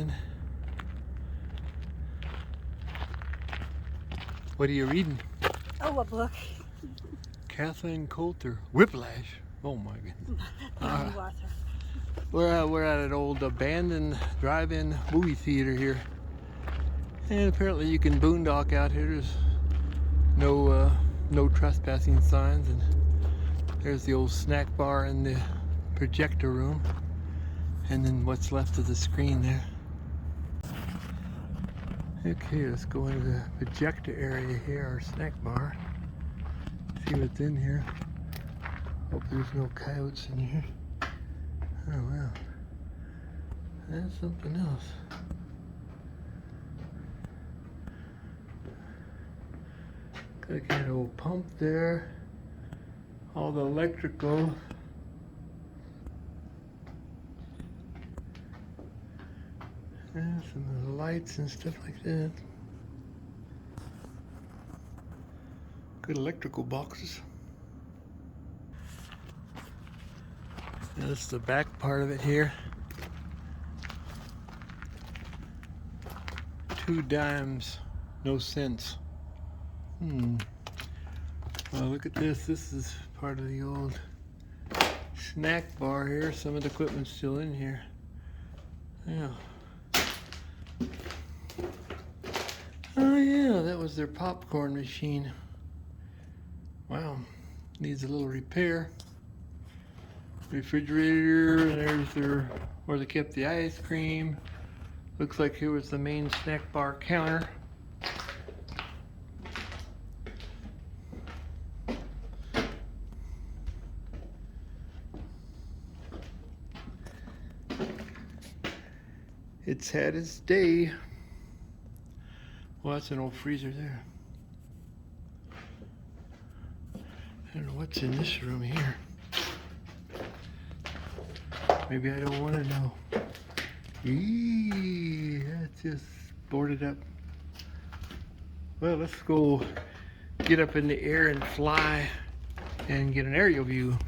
again. What are you reading? Oh, a book. Kathleen Coulter, Whiplash. Oh my goodness. We're at an old abandoned drive-in movie theater here. And apparently you can boondock out here. There's no trespassing signs, and there's the old snack bar in the projector room, and then what's left of the screen there. Okay, let's go into the projector area here, our snack bar. See what's in here. Hope there's no coyotes in here. Oh wow, that's something else. Got an old pump there. All the electrical. And some of the lights and stuff like that. Good electrical boxes. Now this is the back part of it here. 2 dimes, no cents. Well, look at this. This is part of the old snack bar here. Some of the equipment's still in here. Yeah. Oh yeah, that was their popcorn machine. Wow, needs a little repair. Refrigerator, and there's where they kept the ice cream. Looks like here was the main snack bar counter. It's had its day. Well, that's an old freezer there. I don't know what's in this room here. Maybe I don't want to know. Eee, that's just boarded up. Well, let's go get up in the air and fly and get an aerial view.